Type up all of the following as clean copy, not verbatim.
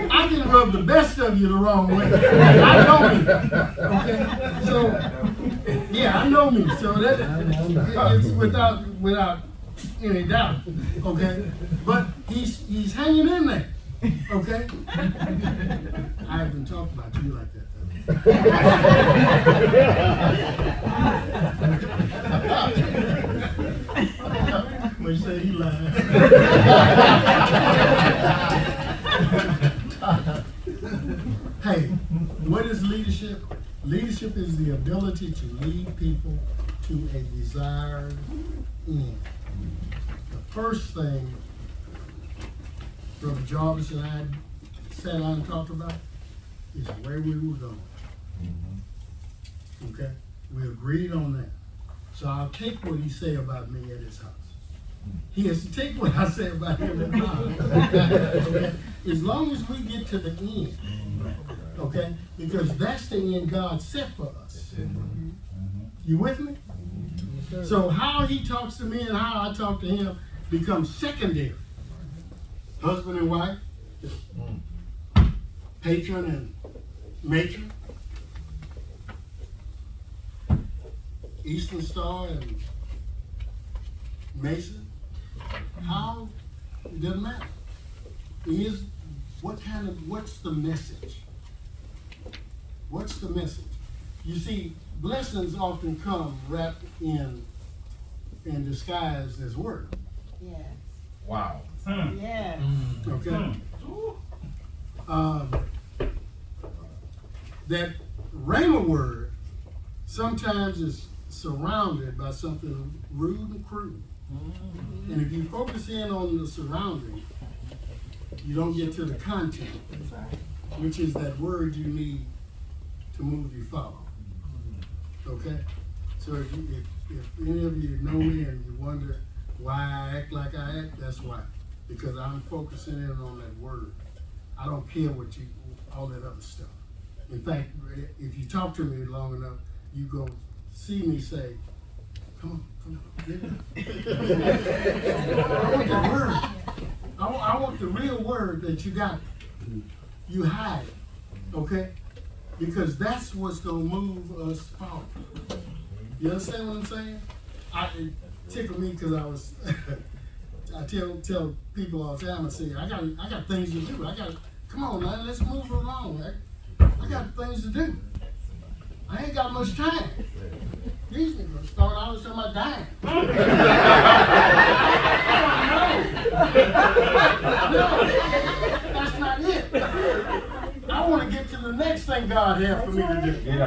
I can rub the best of you the wrong way. I know me. Okay? So, yeah, I know me. So that it's without any doubt. Okay? But he's hanging in there. Okay? I haven't talked about you like that though. But you say he lied. Hey, what is leadership? Leadership is the ability to lead people to a desired end. The first thing Brother Jarvis and I sat down and talked about is where we were going. Okay? We agreed on that. So I'll take what he said about me at his house. He has to take what I say about him at mine. Okay? As long as we get to the end. Okay? Because that's the end God set for us. You with me? So how he talks to me and how I talk to him becomes secondary. Husband and wife, patron and matron, Eastern Star and Mason. How? It doesn't matter. What's the message? What's the message? You see, blessings often come wrapped in disguise as word. Yes. Wow. Yes. Okay. That rhema word sometimes is surrounded by something rude and crude. And if you focus in on the surrounding, you don't get to the content, which is that word you need to move you forward. Okay? So if any of you know me and you wonder why I act like I act, that's why. Because I'm focusing in on that word. I don't care all that other stuff. In fact, if you talk to me long enough, you go see me say, come on, get it. I want the word. I want the real word that you got. You hide it, okay? Because that's what's going to move us forward. You understand what I'm saying? It tickled me because I tell people all the time, I say, I got things to do. Come on, man, let's move along. I got things to do. I ain't got much time. These niggas start out talking about dying. No, that's not it. I want to get to the next thing God has for me to do.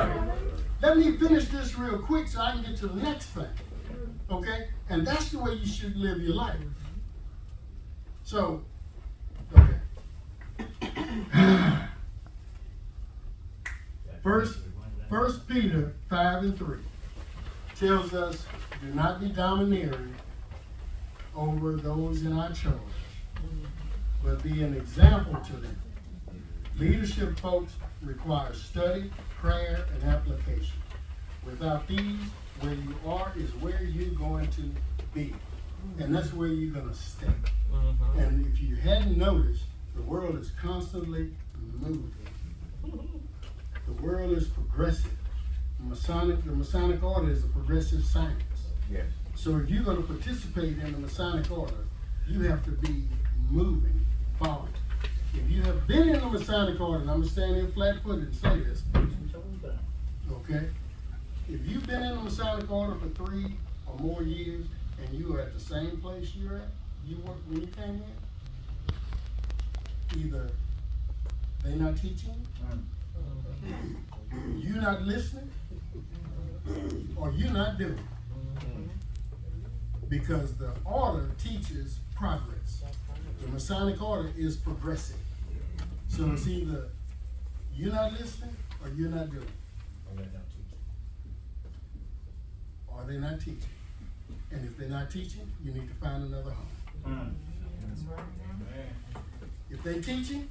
Let me finish this real quick so I can get to the next thing. Okay? And that's the way you should live your life. So, okay. First Peter 5:3 tells us, do not be domineering over those in our charge, but be an example to them. Leadership, folks, requires study, prayer, and application. Without these, where you are is where you're going to be. And that's where you're going to stay. And if you hadn't noticed, the world is constantly moving. The world is progressive. The Masonic order is a progressive science. Yes. So if you're going to participate in the Masonic order, you have to be moving forward. If you have been in the Masonic order, and I'm going to stand here flat-footed and say this, okay? If you've been in the Masonic order for 3 or more years, and you are at the same place you were when you came in, either they're not teaching, you're not listening, or you're not doing. Because the order teaches progress. The Masonic order is progressive. So it's either you're not listening or you're not doing. Or they're not teaching. And if they're not teaching, you need to find another home. If they're teaching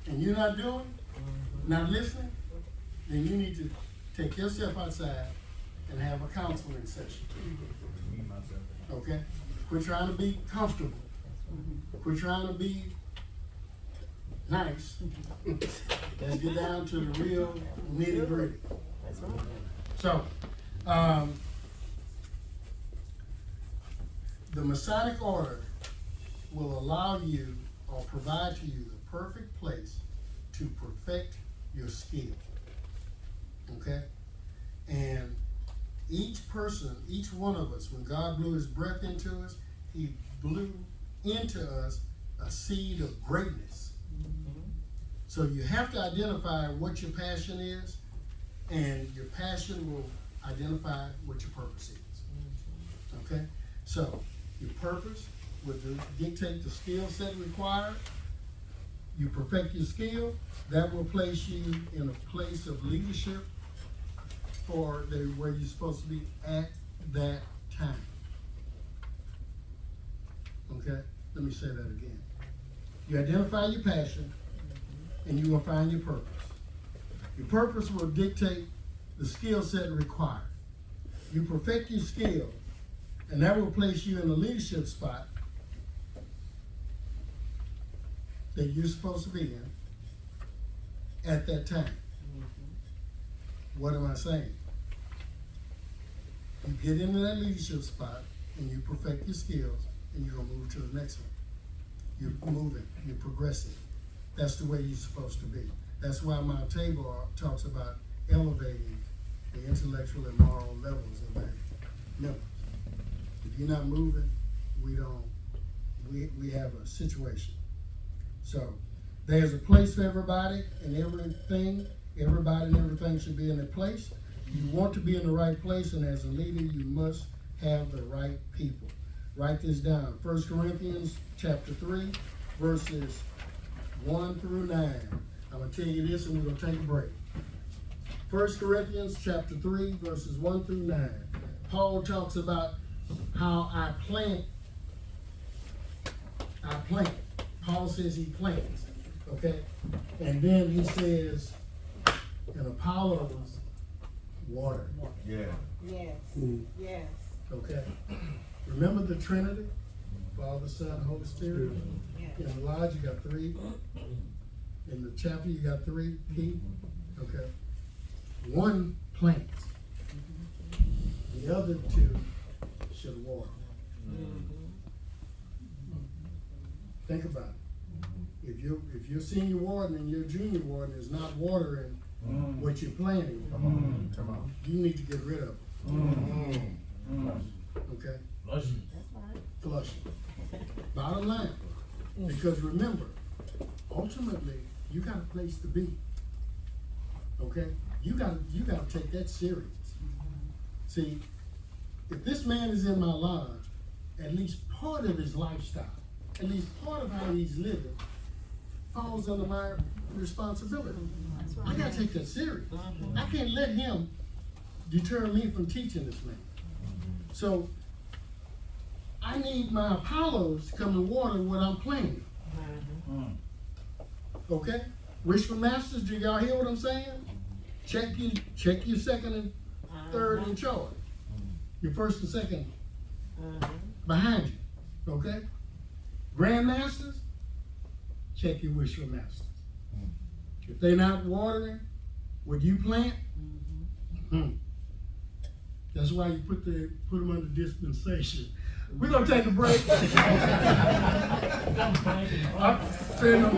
and you're not doing, not listening, then you need to take yourself outside and have a counseling session. Okay? Quit trying to be comfortable. Quit trying to be nice. Let's get down to the real nitty gritty. That's right. So, the Masonic order will allow you or provide to you the perfect place to perfect your skill. Okay? And each person, each one of us, when God blew his breath into us, he blew into us a seed of greatness. So you have to identify what your passion is, and your passion will identify what your purpose is. Okay? So your purpose will dictate the skill set required. You perfect your skill, that will place you in a place of leadership for where you're supposed to be at that time. Okay? Let me say that again. You identify your passion, and you will find your purpose. Your purpose will dictate the skill set required. You perfect your skill, and that will place you in a leadership spot that you're supposed to be in at that time. What am I saying? You get into that leadership spot, and you perfect your skills, and you're going to move to the next one. You're moving, you're progressing. That's the way you're supposed to be. That's why my table talks about elevating the intellectual and moral levels of that members. If you're not moving, we have a situation. So there's a place for everybody and everything. Everybody and everything should be in their place. You want to be in the right place, and as a leader, you must have the right people. Write this down. 1 Corinthians chapter 3, verses 1 through 9. I'm going to tell you this, and we're going to take a break. 1 Corinthians chapter 3, verses 1 through 9. Paul talks about how I plant. Paul says he plants, okay? And then he says, and Apollos water. Yeah. Yes. Yes. Okay? Remember the Trinity? Father, Son, Holy Spirit. Yes. In the lodge, you got three. In the chapel, you got three key. Okay? One plants. The other two should water. Think about it. If your senior warden and your junior warden is not watering what you're planting, Come on. you need to get rid of it. Okay? That's right. Flush it. Bottom line. Because remember, ultimately, you got a place to be. Okay? You gotta take that serious. See, if this man is in my lodge, at least part of his lifestyle, at least part of how he's living, falls under my responsibility. I gotta take that serious. I can't let him deter me from teaching this man. So I need my Apollos to come and water what I'm planting. Okay? Wishful masters, do y'all hear what I'm saying? Check your second and third in charge. Your first and second behind you. Okay? Grandmasters, check your wishful masters. If they're not watering what you plant, that's why you put them under dispensation. We're gonna take a break.